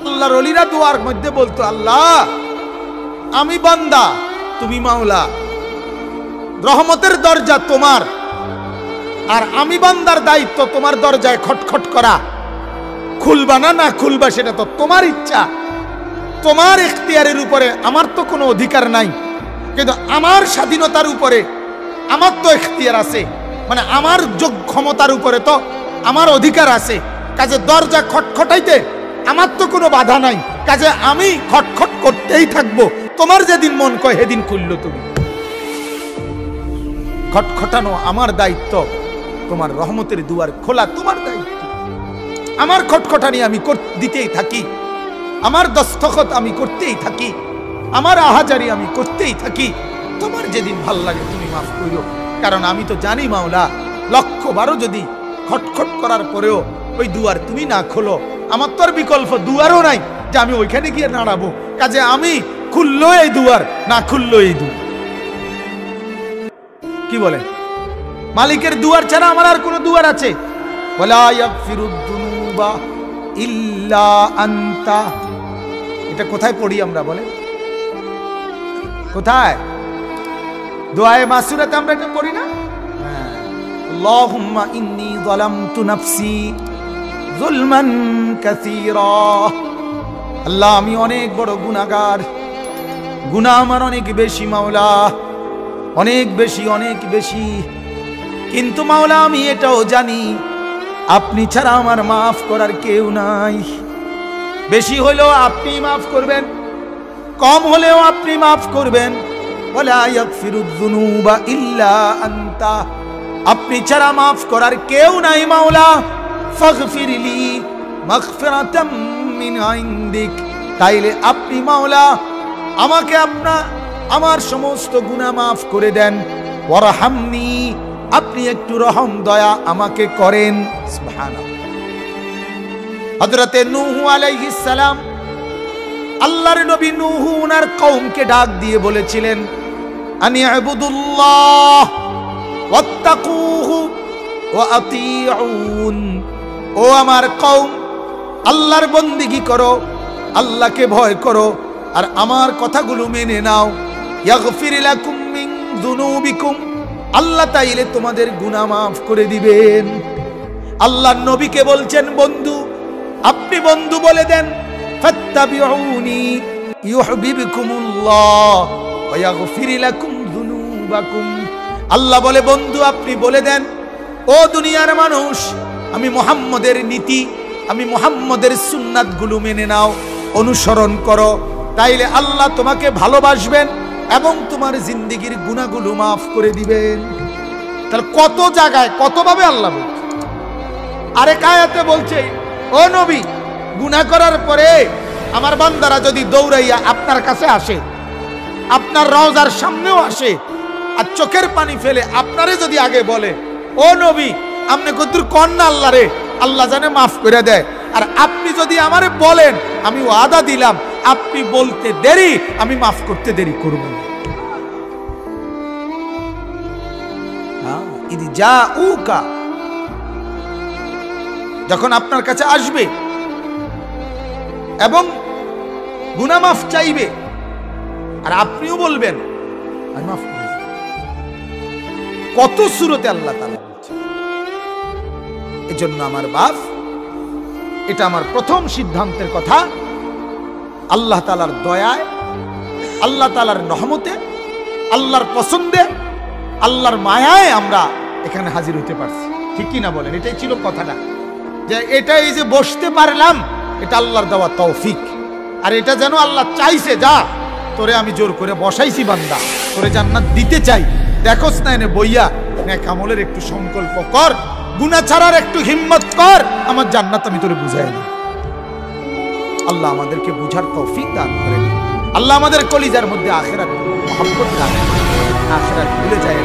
আল্লাহর ওলিরা দোয়ার মধ্যে বলতো, আল্লাহ আমি বান্দা, তুমি মাওলা, রহমতের দরজা তোমার, আর আমি বান্দার দায়িত্ব তোমার দরজায় খটখট করা। খুলবা না না খুলবা সেটা তো তোমার ইচ্ছা, তোমার ইখতিয়ারের উপরে আমার তো কোনো অধিকার নাই, কিন্তু আমার স্বাধীনতার উপরে আমার তো ইখতিয়ার আছে, মানে আমার যোগ্য ক্ষমতার উপরে তো আমার অধিকার আছে। কাজে দরজা খটখটাইতে আমার তো কোনো বাধা নাই, কাজে আমি খটখট করতেই থাকবো। তোমার যেদিন মন কয় সেদিন খুললো, তুমি খটখটানো আমার দায়িত্ব, তোমার রহমতের দুয়ার খোলা তোমার দায়িত্ব। আমার খটখটানি আমি দিতেই থাকি, আমার দস্তখত আমি করতেই থাকি, আমার আহাজারি আমি করতেই থাকি। তোমার যেদিন ভাল লাগে তুমি মাফ করো, কারণ আমি তো জানি মাওলা, 100 যদি খটখট করার পরেও ওই দুয়ার তুমি না খোলো, আমার তো আর বিকল্প দুয়ারও নাই যে আমি ওইখানে গিয়ে দাঁড়াবো। কাজে আমি খুললো এই দুয়ার, না খুললো এই দুয়ার। কি বলে, মালিকের দুয়ার ছাড়া আমার আর কোন দুয়ার আছে? ওয়ালা ইয়াগফিরুদ যুনুবা ইল্লা আনতা। এটা কোথায় পড়ি আমরা, বলে কোথায়? দোয়ায়ে মাসুরাতে আমরা এটা পড়ি না? আল্লাহুম্মা ইন্নী যালামতু নাফসি যুলমান কাসীরা। আল্লাহ আমি অনেক বড় গুনাহগার, গুনাহ আমার অনেক বেশি মাওলা, অনেক বেশি অনেক বেশি। কিন্তু মাওলা আমি এটাও জানি আপনি ছাড়া আমার মাফ করার কেউ নাই। বেশি হলেও আপনি মাফ করবেন, কম হলেও আপনি মাফ করবেন। ওয়ালা ইয়াগফিরুদ যুনুবা ইল্লা আনতা, আপনি ছাড়া মাফ করার কেউ নাই মাওলা। ফাগফিরলি মাগফিরাতাম মিন ইনদিক, তাইলে আপনি মাওলা আমাকে আমার সমস্ত গুনাহ মাফ করে দেন। ওয়ারহামনি, আপনি একটু রহম দয়া আমাকে করেন। সুবহানাল্লাহ। হযরতে নূহ আলাইহিস সালাম, আল্লাহর নবী নূহ ওনার কওমকে ডাক দিয়ে বলেছিলেন, আনি ইবুদুল্লাহ ওয়াত্তাকুহু ওয়া আতিউন। ও আমার কওম, আল্লাহর বন্দেগী করো, আল্লাহকে ভয় করো, আর আমার কথাগুলো মেনে নাও। ইয়াগফির লাকুম মিন যুনুবিকুম, আল্লাহ তাইলে তোমাদের গুনাহ মাফ করে দিবেন। আল্লাহর নবীকে বলছেন বন্ধু, আপনি বন্ধু বলে দেন, ফাত্তাবিউনি ইউহিব্বুকুমুল্লাহ ওয়া ইয়াগফির লাকুম যুনুবাকুম। আল্লাহ বলে বন্ধু আপনি বলে দেন, ও দুনিয়ার মানুষ, আমি মুহাম্মদের নীতি, আমি মুহাম্মদের সুন্নাতগুলো মেনে নাও, অনুসরণ করো, তাইলে আল্লাহ তোমাকে ভালোবাসবেন এবং তোমার জিন্দেগীর গুনাহগুলো মাফ করে দিবেন। তাহলে কত জায়গায় কতভাবে আল্লাহ বলছে। আরেক আয়াতে বলছে, ও নবী, গুনাহ করার পরে আমার বান্দারা যদি দৌড়াইয়া আপনার কাছে আসে, আপনার রওজার সামনেও আসে, আর চোখের পানি ফেলে আপনারে যদি আগে বলে, ও নবী আপনি কদ্দুর কন না আল্লাহ রে, আল্লাহ জানে মাফ করে দেয়। আর আপনি যদি আমারে বলেন, আমি ওয়াদা দিলাম আপনি বলতে দেরি, আমি মাফ করতে দেরি করব না। যখন আপনার কাছে আসবে এবং গুনাহ মাফ চাইবে, আর আপনিও বলবেন আমি মাফ করে দেব। কত সূরতে আল্লাহ তাআলা বলছে। এজন্য আমার বাপ, এটা আমার প্রথম সিদ্ধান্তের কথা, আল্লাহ তাআলার দয়ায়, আল্লাহ তাআলার রহমতে, আল্লাহর পছন্দে, আল্লাহর মায়ায় আমরা এখানে হাজির হতে পারছি। ঠিক কি না বলেন? এটাই ছিল কথাটা, যে এটাই যে বসতে পারলাম, এটা আল্লাহর দেওয়া তৌফিক। আর এটা যেন আল্লাহ চাইছে, যা তোরে আমি জোর করে বসাইছি বান্দা, তোরে জান্নাত দিতে চাই, দেখোস না এনে বইয়া নেক আমলের একটু সংকল্প কর, গুনাহ ছাড়ার একটু হিম্মত কর, আমার জান্নাত আমি তোরে বুঝাই দিই। আল্লাহ আমাদেরকে বুঝার তৌফিক দান করেন। আল্লাহ আমাদের কলিজার মধ্যে আখিরাত মহব্বত দান, আখিরাত ভুলে যায়।